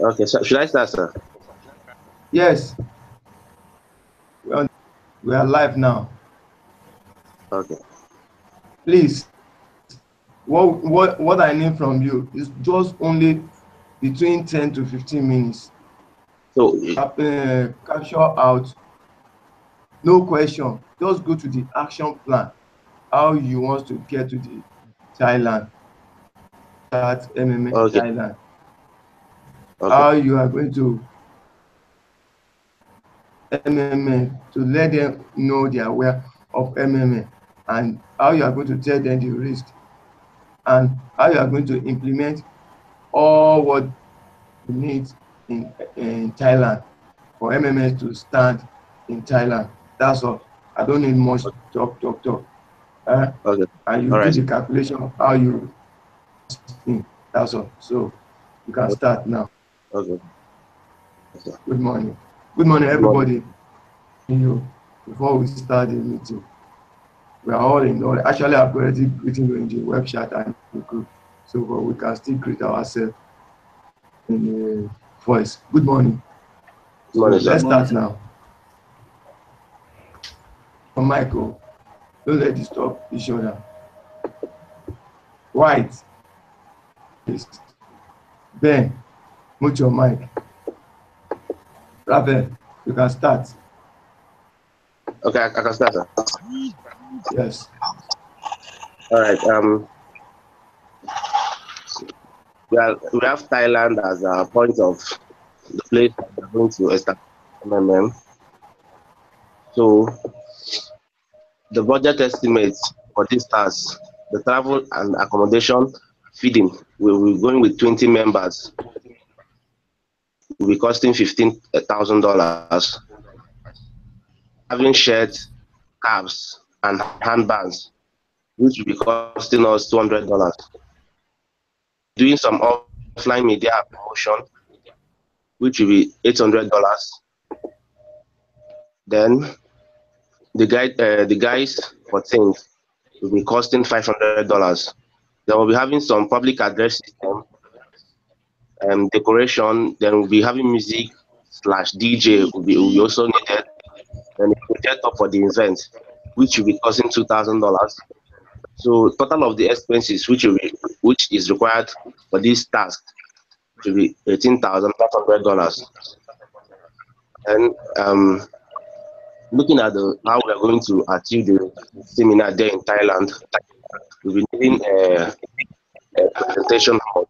Okay, so should I start, sir? Yes, we are live now. Okay. Please, what I need from you is just only between 10 to 15 minutes. So, Capture out, no question. Just go to the action plan. How you want to get to the Thailand, that MMA okay, Thailand. okay, How you are going to MMA to let them know they are aware of MMA, and how you are going to tell them the risk, and how you are going to implement all what you need in Thailand for MMA to stand in Thailand. That's all. I don't need much talk. okay. And you All do right. the calculation of how you think. That's all. So you can start now. Okay. Okay. Good morning. Good morning, Good morning. everybody. You before we start the meeting. We are all in order. Actually, I've already written in the web chat and the group, so we can still greet ourselves in the voice. Good morning. Good morning, So sir. let's start now. From Michael, don't let disturb each other. White, please. Ben, mute your mic. Rafael, you can start. Okay, I can start, sir. Yes. All right. We have Thailand as a point of the place that we're going to establish MMM. So the budget estimates for this task, the travel and accommodation, feeding, we're going with 20 members. Will be costing $15,000. Having shared cabs and handbands, which will be costing us $200. Doing some offline media promotion, which will be $800. Then the guys for things will be costing $500. Then we'll be having some public address system, decoration. Then we'll be having music / DJ will be also needed. Then a projector for the event, which will be costing $2,000. So total of the expenses which is required for this task to be $18,500. And looking at how we are going to achieve the seminar there in Thailand, we'll be needing a presentation hall.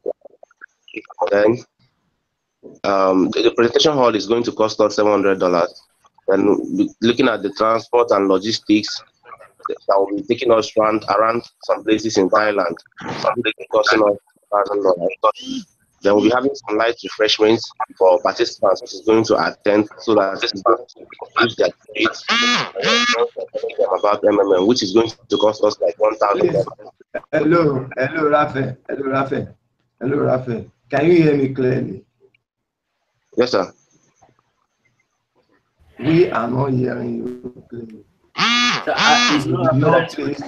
Then the presentation hall is going to cost us $700. And looking at the transport and logistics, that will be taking us around some places in Thailand, which is costing us $1,000. Then we'll be having some light refreshments for participants which is going to attend so that use their grades about MMM, which is going to cost us like $1,000. Hello, Rafael. Hello, Rafael. Can you hear me clearly? Yes, sir. We are not hearing you clearly. So it's not please.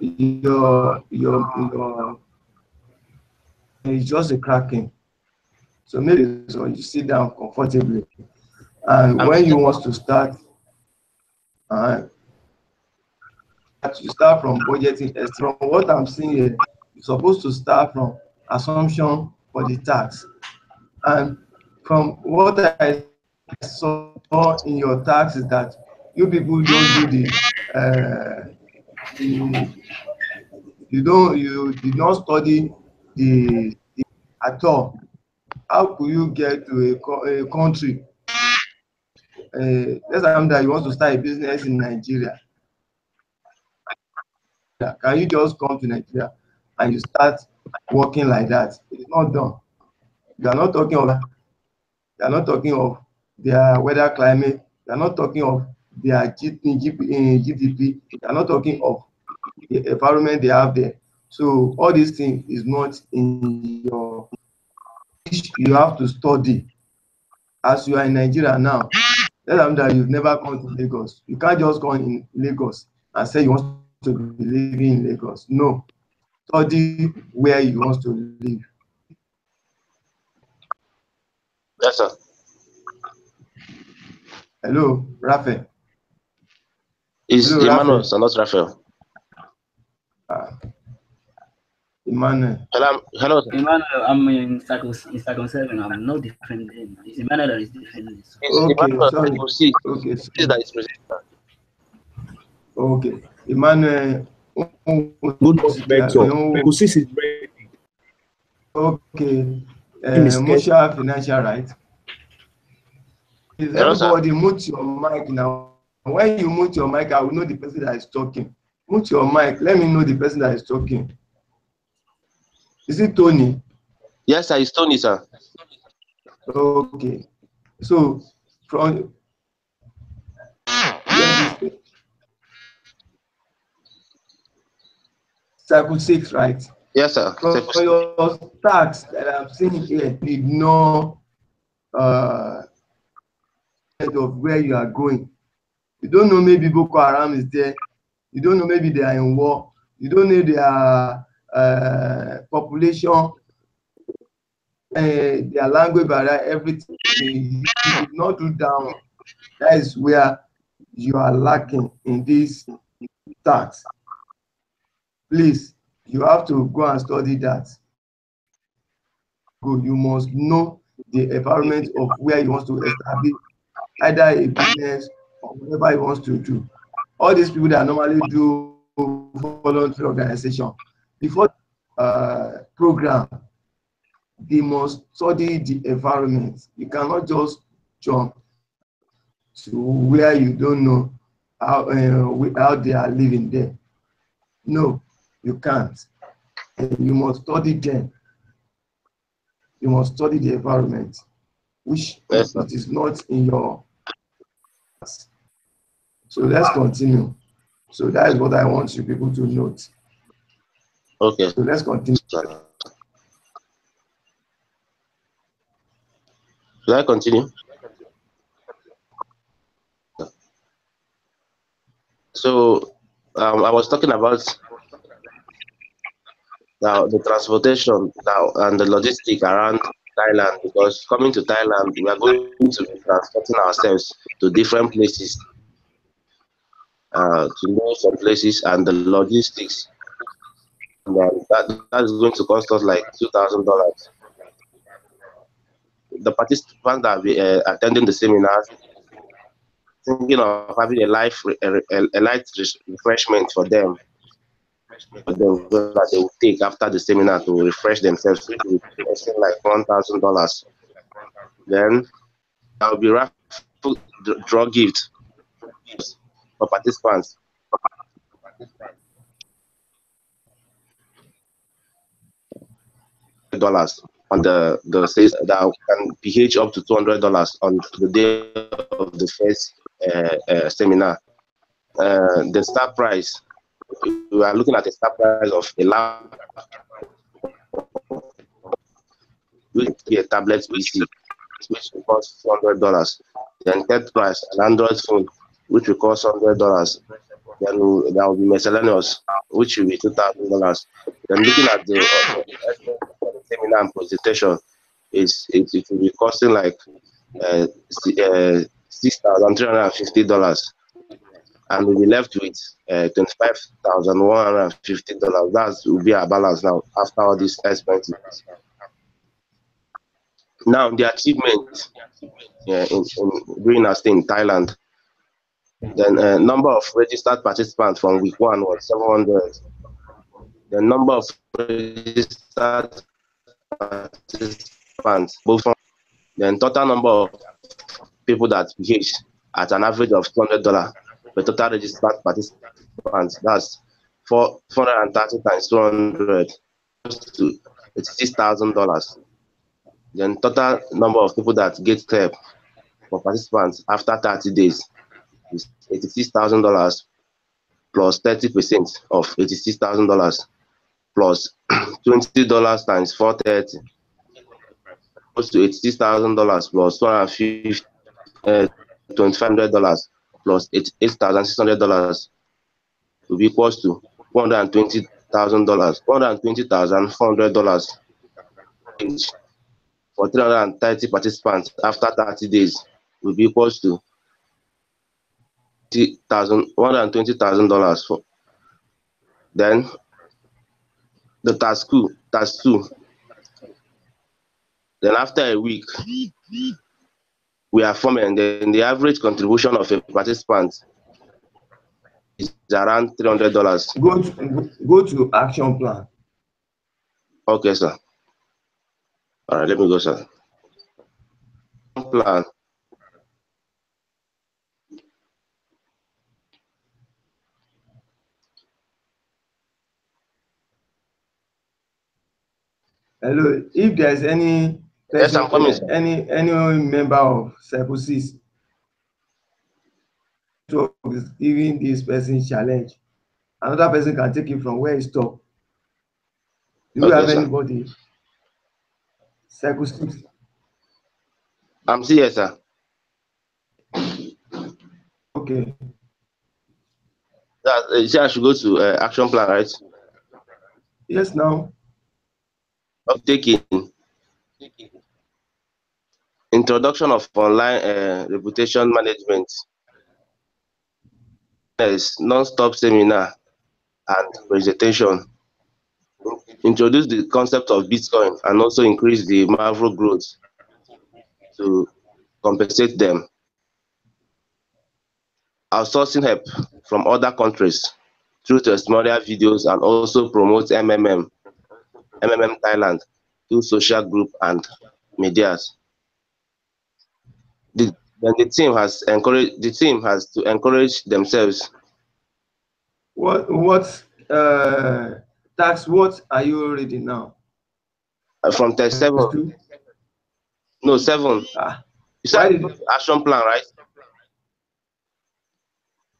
Your it's just a cracking. So maybe so you sit down comfortably. And when you want to start, you start from budgeting. From what I'm seeing here, you're supposed to start from assumption for the tax. And from what I saw in your tax is that you people don't do you did not study the at all. How could you get to a country? Let's assume that you want to start a business in Nigeria. Can you just come to Nigeria and you start working like that? It's not done. You are not talking of their weather climate. You are not talking of their GDP. You are not talking of the environment they have there. So all these things is not in your. You have to study. As you are in Nigeria now, let's assume that you've never come to Lagos. You can't just come in Lagos and say you want to be living in Lagos. No. study where he wants to live. Yes, sir. Hello, Raphael. Is Hello, Emmanuel, Raphael. sir, not Raphael. Emmanuel. Hello, sir. Emmanuel, I'm in Cycle 7. I'm not defending. It's Emmanuel that is defending. So. Okay, Emmanuel, sorry. Cycle 6. Okay, This is that is present. okay. Emmanuel. Good vector. Ecosys is ready. Okay. Musha Financial Right. Is everybody mute your mic now? When you mute your mic, I will know the person that is talking. Mute your mic. Let me know the person that is talking. Is it Tony? Yes, sir. It's Tony, sir. Okay. So from Cycle 6, right? Yes, sir. From your stats that I'm seeing here, did no of where you are going. You don't know, maybe Boko Haram is there. You don't know, maybe they are in war. You don't know their population, their language barrier, everything. You did not do down. That is where you are lacking in this stats. Please, you have to go and study that. You must know the environment of where you want to establish either a business or whatever he wants to do. All these people that normally do voluntary organization, before program, they must study the environment. You cannot just jump to where you don't know how they are living there. No, you can't. And you must study them. You must study the environment, which it is not in your. So let's continue. So that is what I want you people to note. Okay. So let's continue. Should I continue? So I was talking about now the transportation now and the logistic around Thailand, because coming to Thailand, we are going to be transporting ourselves to different places, to know some places, and the logistics. And that is going to cost us like $2,000. The participants that will be attending the seminar, thinking of having a light refreshment for them, that they will take after the seminar to refresh themselves, which will be costing like $1,000. Then there will be raffle draw gift for participants. $200 on the sales that can PH up to $200 on the day of the first seminar. The start price, we are looking at a start price of a laptop, which will be a tablet PC, which will cost $400. Then third price, an Android phone, which will cost $100. Then there will be miscellaneous, which will be $2,000. Then looking at the seminar and presentation, it will be costing like $6,350, and we'll be left with $25,150. That will be our balance now after all these expenses. Now the achievement during our stay in Thailand, then number of registered participants from week 1 was 700. The number of registered participants, both from then total number of people that engaged at an average of $200 per total registered participants. That's $430 times 200 to $86,000. Then total number of people that get step for participants after 30 days is $86,000 plus 30% of $86,000 plus $20 times 430, goes to $86,000 plus $2,500 plus $8,600 will be equals to $420,000 $120,400 for 330 participants after 30 days will be equals to $120,000 for. Then the task two. Then after a week, we are forming. Then the average contribution of a participant is around $300. Go to action plan. Okay, sir. All right, let me go, sir. Plan. Hello, if there's any person, yes, I'm coming, sir. any member of Circle 6 is giving this person challenge, another person can take it from where he stopped. Do you have anybody? Circle 6. I'm here, sir. Okay. You say I should go to action plan, right? Yes, now. Of taking introduction of online reputation management. Yes, non-stop seminar and presentation. Introduce the concept of Bitcoin and also increase the Mavro growth to compensate them. Outsourcing help from other countries through testimonial videos and also promote MMM Thailand through social group and medias. Then the team has to encourage themselves. What tax? What are you reading now? From text 7. No, 7. You said action plan, right?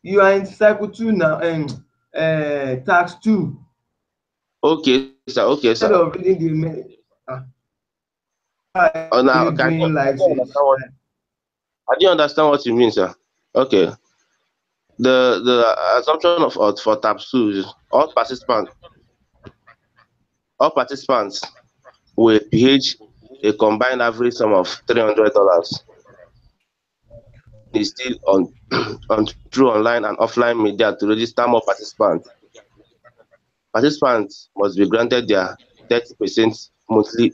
You are in cycle 2 now, and tax 2. Okay, sir. Okay, sir. Instead of reading the now, I didn't understand what you mean, sir. Okay. The assumption of for tab 2 is all participants will pH a combined average sum of $300. Is still on through online and offline media to register more participants. Participants must be granted their 30% monthly.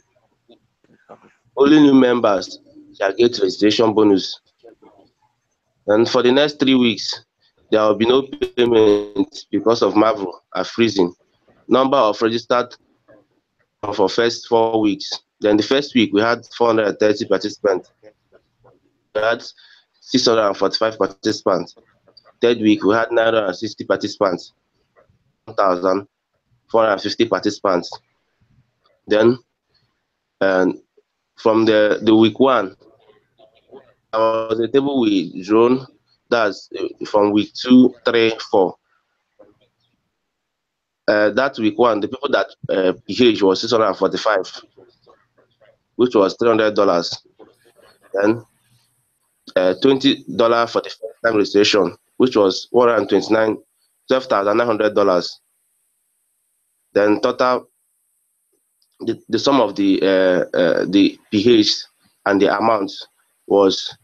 Only new members shall get registration bonus. And for the next 3 weeks, there will be no payment because of Mavro are freezing. Number of registered for first 4 weeks. Then the first week we had 430 participants. We had 645 participants. Third week we had 960 participants. 1,450 participants. Then from the week 1, there was a table we drawn. That's from week 2, 3, 4. That week 1, the people that pH was 645, which was $300. Then $20 for the first time registration, which was $12,900. Then total, the sum of the pH and the amount was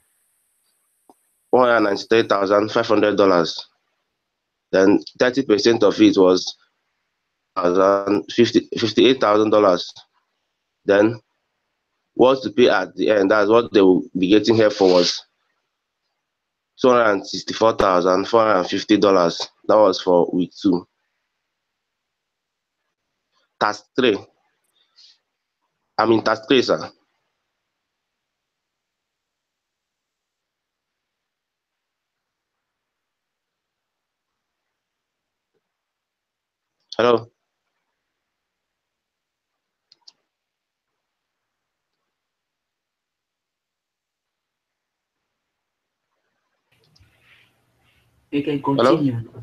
$193,500. Then 30% of it was $58,000. Then what to pay at the end, that's what they will be getting here for, was $264,450. That was for week 2. Task 3. Task 3, sir. Hello. You can continue. Hello?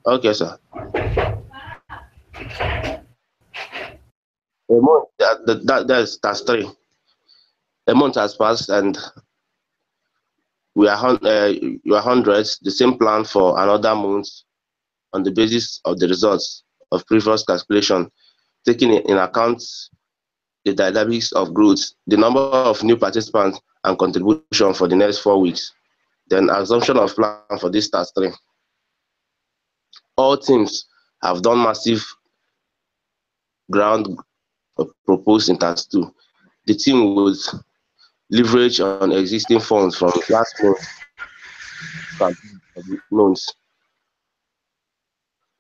Okay, sir. A month, that's task 3. A month has passed and you are hundreds. The same plan for another month on the basis of the results of previous calculation, taking in account the dynamics of growth, the number of new participants, and contribution for the next 4 weeks. Then assumption of plan for this task 3. All teams have done massive ground proposed in task 2. The team would leverage on existing funds from last month's loans.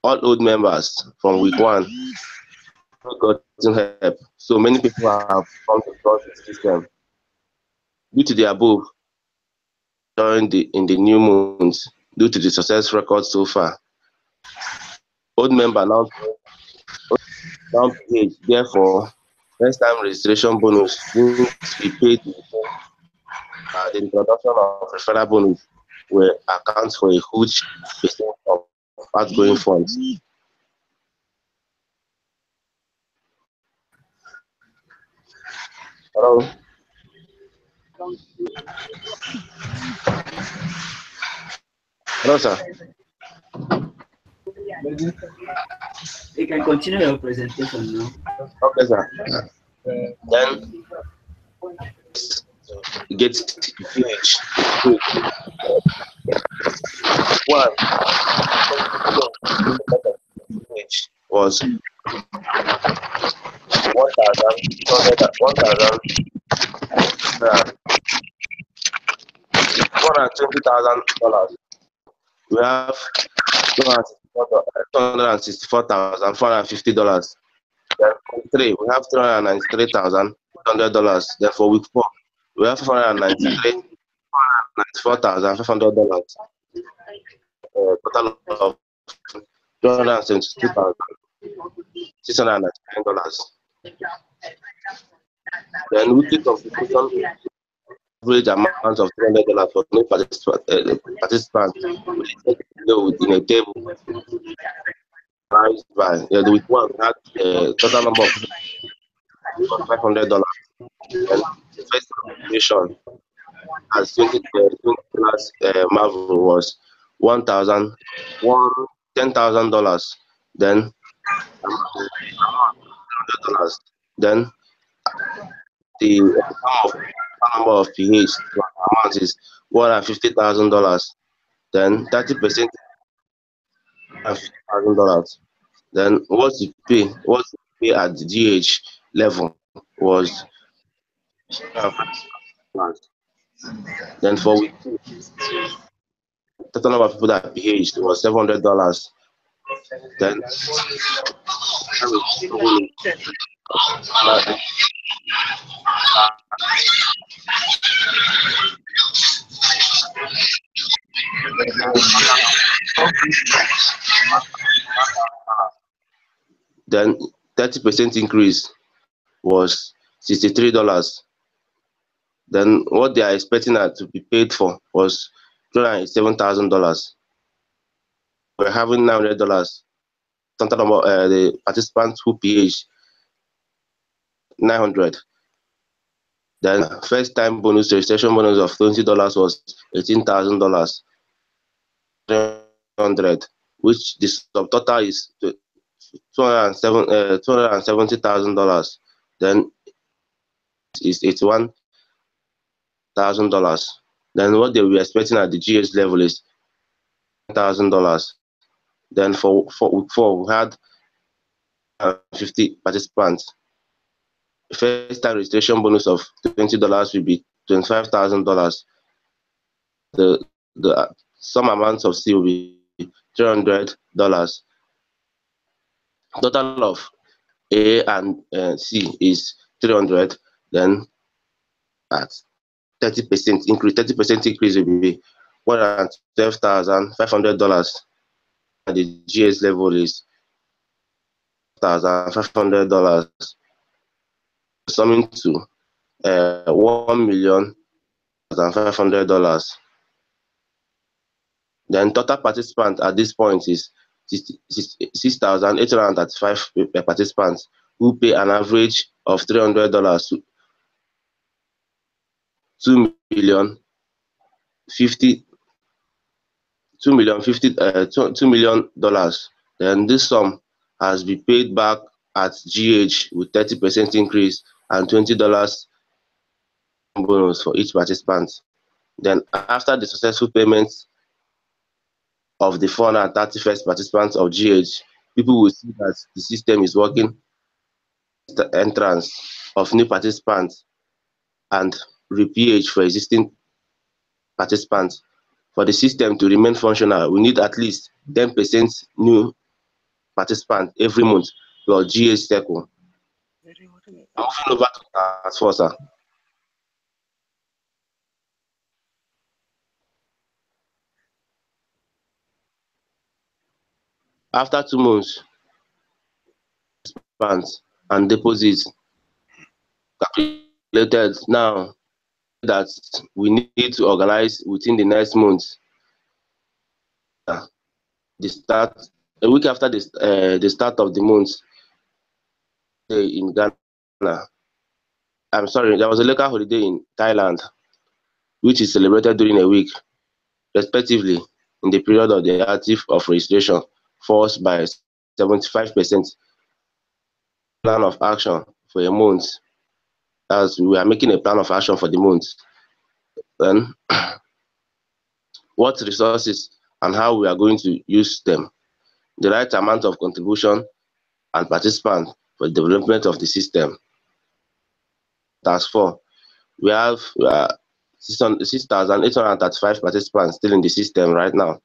All old members from week 1 gotten help, so many people have come to trust the system. Due to the above, in the new months, due to the success record so far, old member now paid. Therefore, next time registration bonus will be paid. The introduction of referral bonus will account for a huge percent of outgoing funds. Hello. Hello, sir. You can continue your presentation now. Okay, sir. Then get huge. One was 120,000 dollars. We have $264,450. Then for week 3, we have $393,100. Then for week 4, we have $494,500. Total of $272,699. Then weekly contribution average amount of $300 for new participants in a table. By the week 1 had total number of $500. And the first contribution as $20 Marvel was $10,000. Then $100. Then the number of PH amount is $150,000. Then 30% $50,000. Then what you pay at the GH level was then for week 2, the total number of people that PH was $700. Then then 30% increase was $63. Then what they are expecting to be paid for was $207,000. We're having $900. Total number the participants who PH 900. Then first time bonus registration bonus of $20 was $18,000. 300, which the subtotal is $270,000. Then is $81,000. Then what they were expecting at the GH level is $1,000. Then for week 4, we had 50 participants. First time registration bonus of $20 will be $25,000. The some amounts of C will be $300. Total of A and C is 300. Then at 30% increase, 30% increase will be $112,500. And the GS level is $1,500, summing to $1,500,000. Then total participants at this point is 6,835 participants who pay an average of $300. $2 million. Then this sum has been paid back at GH with 30% increase and $20 bonus for each participant. Then after the successful payment of the 431st participants of GH, people will see that the system is working. The entrance of new participants and re-PH for existing participants. For the system to remain functional, we need at least 10% new participants every month plus GH cycle. I'm moving over to transfer, sir. After 2 months, participants and deposits calculated now that we need to organize within the next month. A week after the start of the month in Ghana. I'm sorry, there was a local holiday in Thailand, which is celebrated during a week, respectively, in the period of the active of registration, falls by 75%. Plan of action for a month, as we are making a plan of action for the month. Then, what resources and how we are going to use them, the right amount of contribution and participants for the development of the system. Task 4, we have 6,835 participants still in the system right now.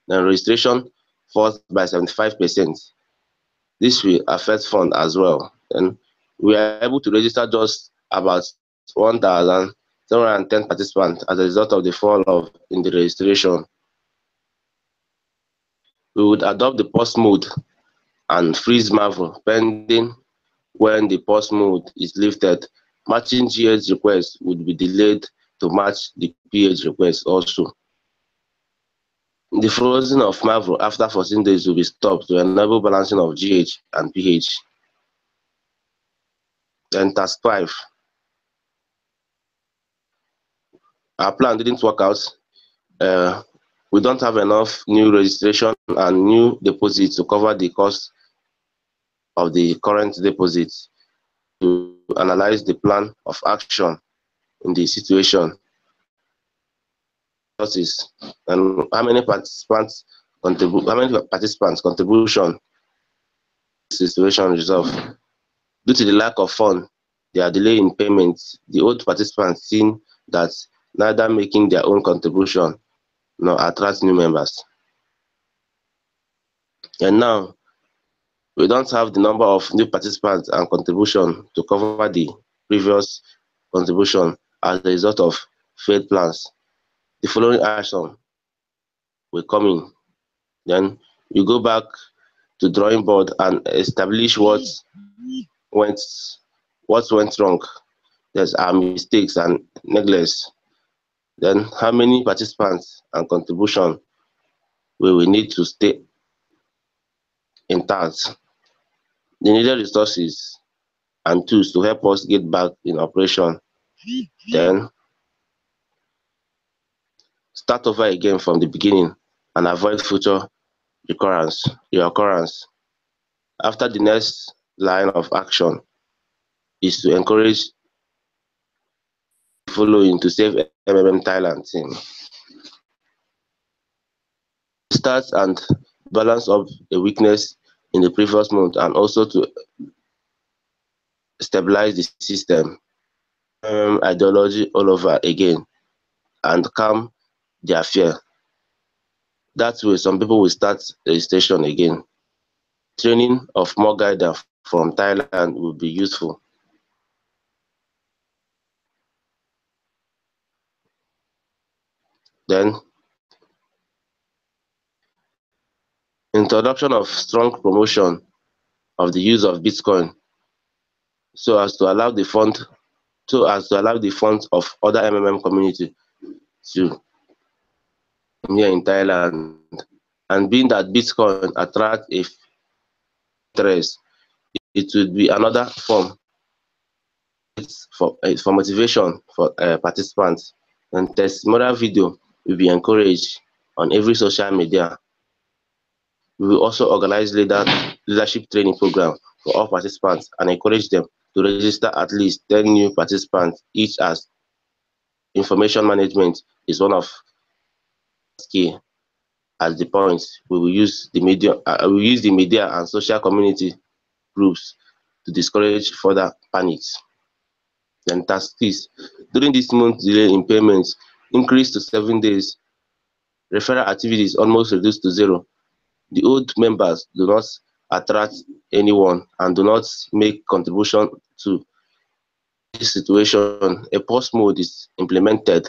Then registration falls by 75%. This will affect fund as well. And we are able to register just about 1,710 participants as a result of the fall in the registration. We would adopt the pause mode and freeze Marvel pending when the pause mode is lifted. Matching GH requests would be delayed to match the PH request also. The frozen of Marvel after 14 days will be stopped to enable balancing of GH and PH. Then task 5. Our plan didn't work out. We don't have enough new registration and new deposits to cover the cost of the current deposits. To analyze the plan of action in the situation, and how many participants contribution situation resolve. Due to the lack of fund, they are delayed in payments. The old participants seen that neither making their own contribution nor attract new members. And now we don't have the number of new participants and contribution to cover the previous contribution as a result of failed plans. The following action will come in. Then you go back to drawing board and establish what went wrong. There's our mistakes and neglects. Then how many participants and contribution we will need to stay intact. The needed resources and tools to help us get back in operation. Then start over again from the beginning and avoid future reoccurrence. After, the next line of action is to encourage the following to save MMM Thailand team. Start and balance up a weakness in the previous month and also to stabilize the system. Ideology all over again and calm their fear. That way, some people will start registration again. Training of more guidance from Thailand will be useful. Then, introduction of strong promotion of the use of Bitcoin so as to allow the funds of other MMM community to here in Thailand. And being that Bitcoin attracts interest, it would be another form for motivation for participants. And testimonial video will be encouraged on every social media. We will also organize leader leadership training program for all participants and encourage them to register at least 10 new participants each, as information management is one of key as the points. We will use the media and social community groups to discourage further panics. Then task fees. During this month, delay in payments increased to 7 days. Referral activities almost reduced to zero. The old members do not attract anyone and do not make contribution to this situation. A pause mode is implemented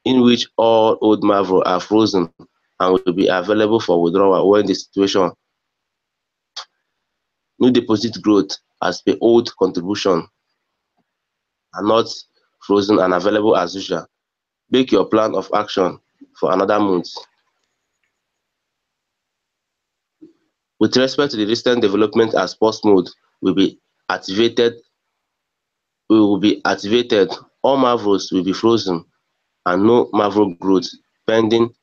in which all old Mavro are frozen and will be available for withdrawal when the situation. New deposit growth as per old contribution are not frozen and available as usual. Make your plan of action for another month. With respect to the recent development, as pause mode will be activated, all Mavros will be frozen and no Mavro growth pending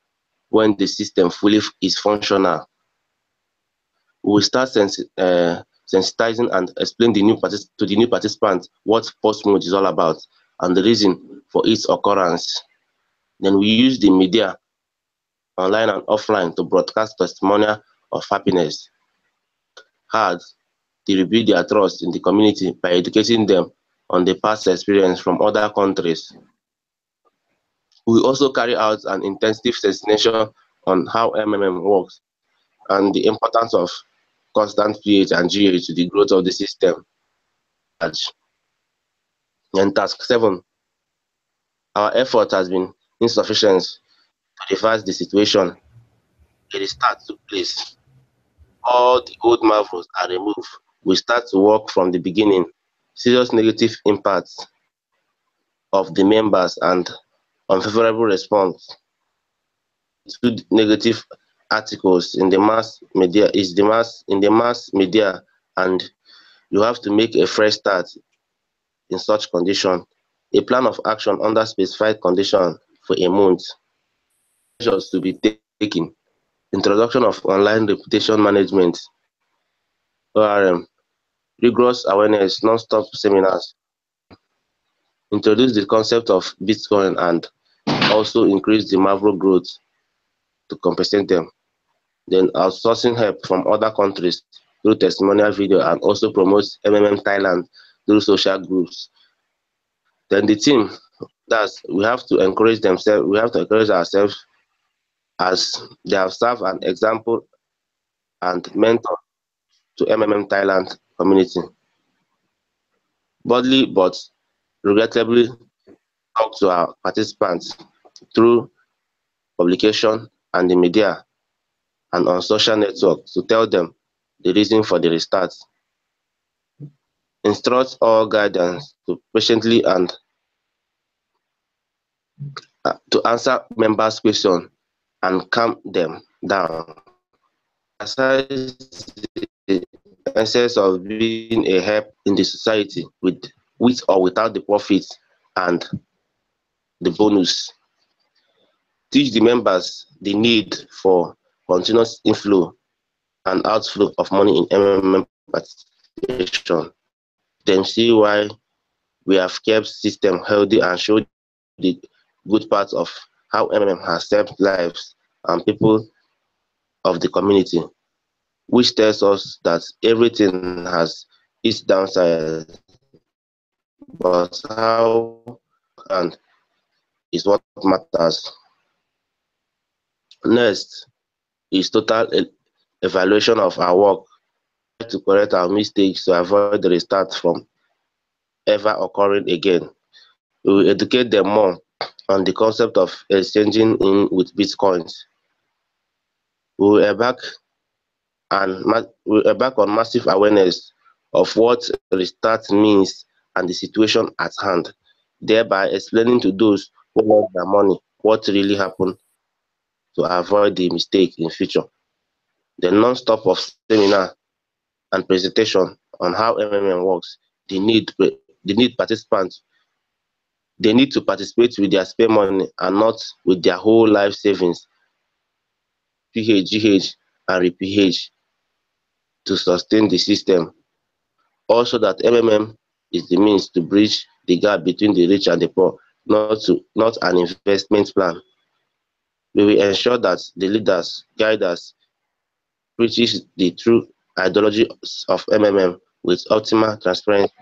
when the system fully is functional. We will start sensitizing and explain to the new participants what pause mode is all about and the reason for its occurrence. Then we use the media, online and offline, to broadcast testimonial of happiness. Hard to rebuild their trust in the community by educating them on the past experience from other countries. We also carry out an intensive sensitization on how MMM works and the importance of constant pH and GH to the growth of the system. And task 7. Our effort has been insufficient to reverse the situation. A restart took place. All the old Mavros are removed. We start to work from the beginning. Serious negative impacts of the members and unfavorable response to negative articles in the mass media, and you have to make a fresh start in such condition. A plan of action under specified condition for a month. Measures to be taken. Introduction of online reputation management, ORM, rigorous awareness, non-stop seminars. Introduce the concept of Bitcoin and also increase the Mavro growth to compensate them. Then outsourcing help from other countries through testimonial video and also promote MMM Thailand through social groups. Then the team, we have to encourage themselves, we have to encourage ourselves as they have served an example and mentor to MMM Thailand community. Boldly but regrettably talk to our participants through publication and the media and on social networks to tell them the reason for the restart. Instruct all guidance to patiently and to answer members' questions and calm them down. Aside the essence of being a help in the society with or without the profits and the bonus. Teach the members the need for continuous inflow and outflow of money in MMM participation. Then see why we have kept system healthy and show the good parts of how MMM has saved lives and people of the community, which tells us that everything has its downside, but how and is what matters. Next is total evaluation of our work to correct our mistakes to avoid the restart from ever occurring again. We will educate them more on the concept of exchanging in with Bitcoins. We will embark on massive awareness of what restart means and the situation at hand, thereby explaining to those who want their money what really happened to avoid the mistake in future. The non-stop of seminar and presentation on how MMM works. They need participants. They need to participate with their spare money and not with their whole life savings, PH, GH, and RePH. to sustain the system. Also that MMM is the means to bridge the gap between the rich and the poor, not an investment plan. We will ensure that the leaders guide us preaches the true ideology of MMM with optimal transparency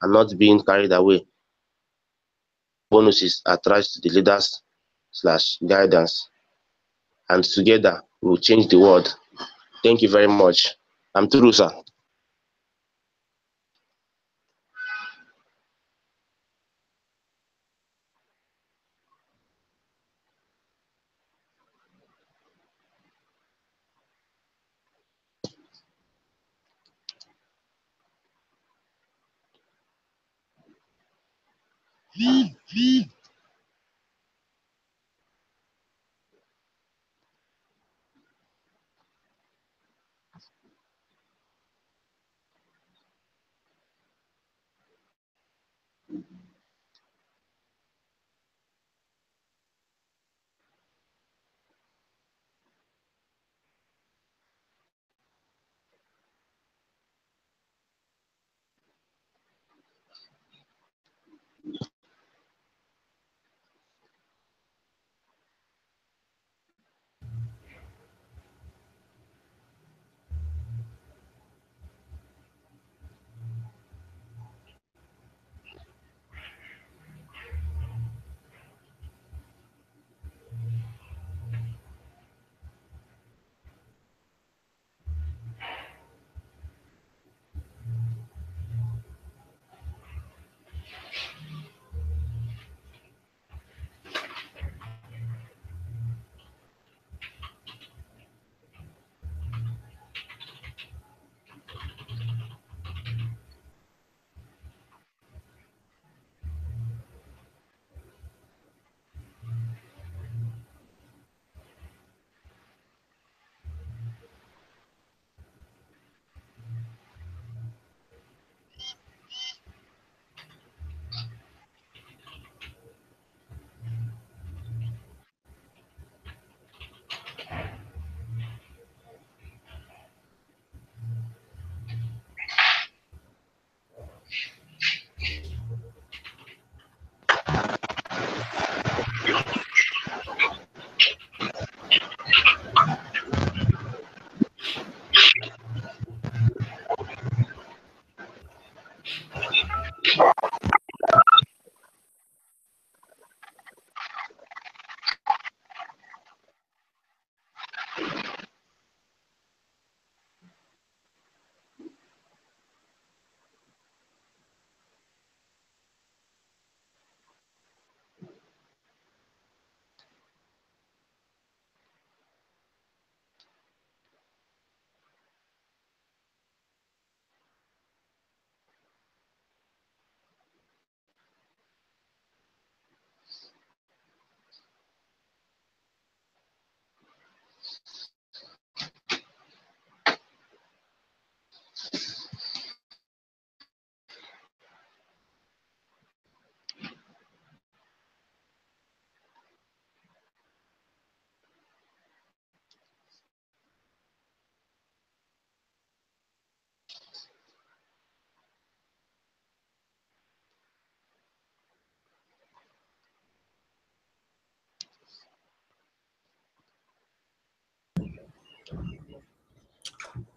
and not being carried away. Bonuses attached to the leaders slash guidance, and together we will change the world. Thank you very much. I'm through, sir.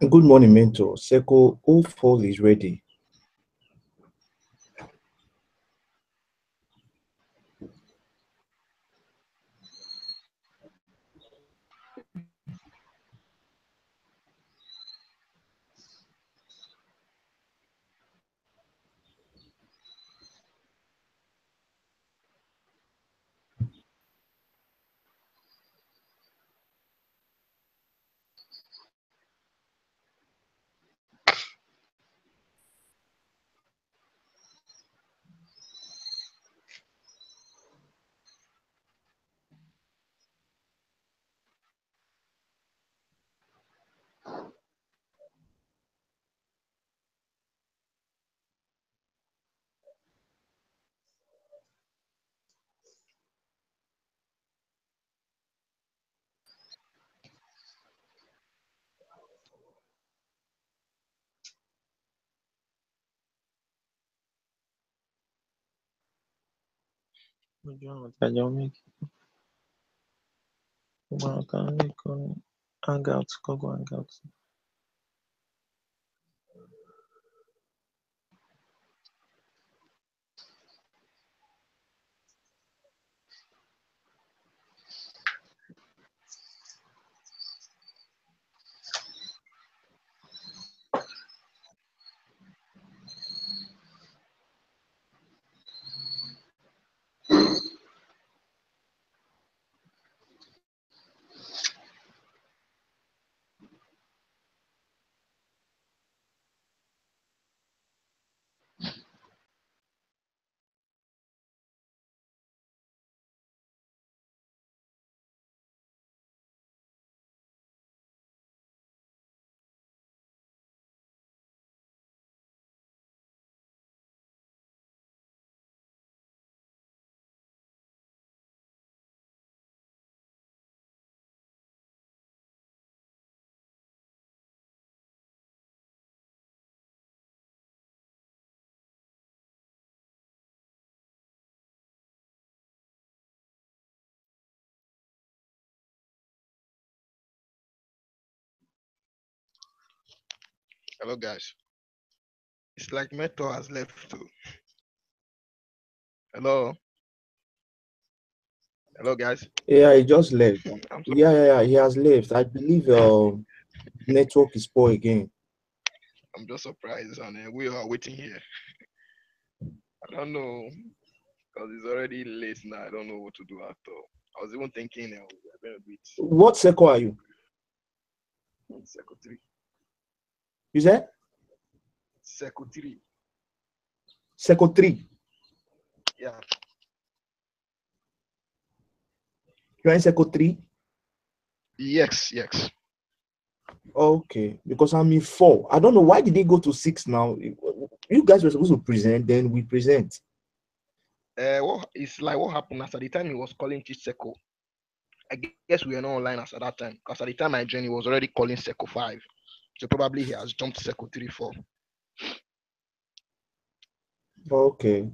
Good morning, mentor. Seko 04 is ready. Hangout, Google Hangout. Hello, guys. It's like Meto has left too. Hello. Hello, guys. Yeah, he just left. I'm so Yeah, he has left. I believe network is poor again. I'm just surprised, and we are waiting here. I don't know because it's already late now. I don't know what to do after. I was even thinking we're going to beat What circle are you? Circle 3. You said? Circle 3. Circle 3. Yeah. You're in Circle 3? Yes. Okay, because I'm in 4. I don't know why did they go to 6 now. You guys were supposed to present, then we present. It's like what happened after the time he was calling each circle. I guess we were not online as at that time because at the time I joined, he was already calling circle 5. So probably he has jumped to circle 3, 4. Okay.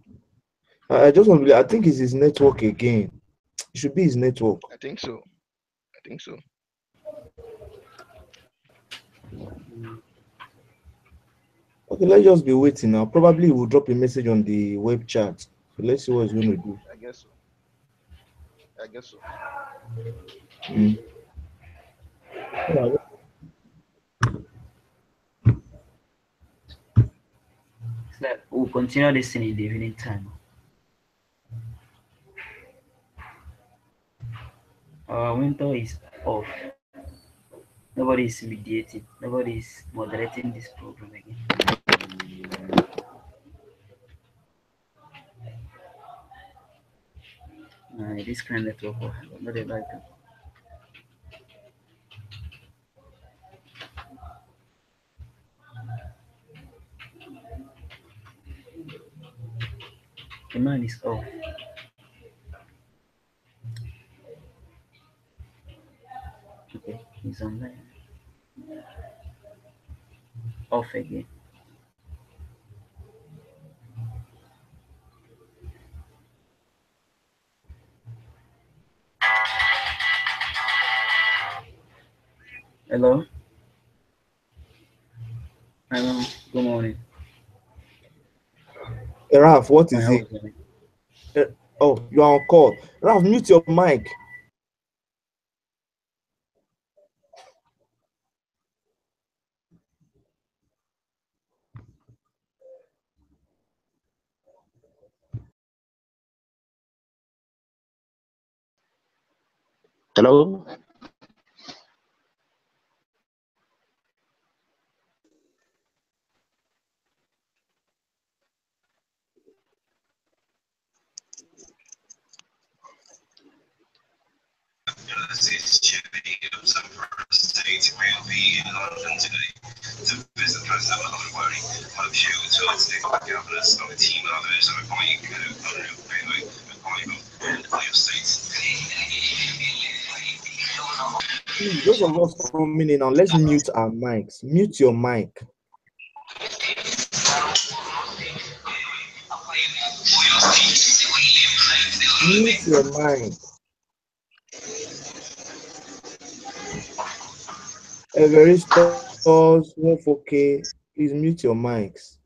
I just want to. I think it's his network again. It should be his network. I think so. Okay, let's just be waiting now. Probably we'll drop a message on the web chat. So let's see what he's going to do. I guess so. It's like we'll continue this in the evening time. Our window is off. Nobody is mediating. Nobody is moderating this program again. This kind of network, not a like that. The man is off. Okay, he's online. Off again. Hello. Hello. Good morning. Ralph, what is it? Oh, you are on call. Ralph, mute your mic. Hello? State will be in London today to visit President Mahmoud. One of you to the governors of the team of others of Please, those of us coming in now, let's mute our mics. Mute your mic. Mute your mic. Every stores 1 4K. Please mute your mics.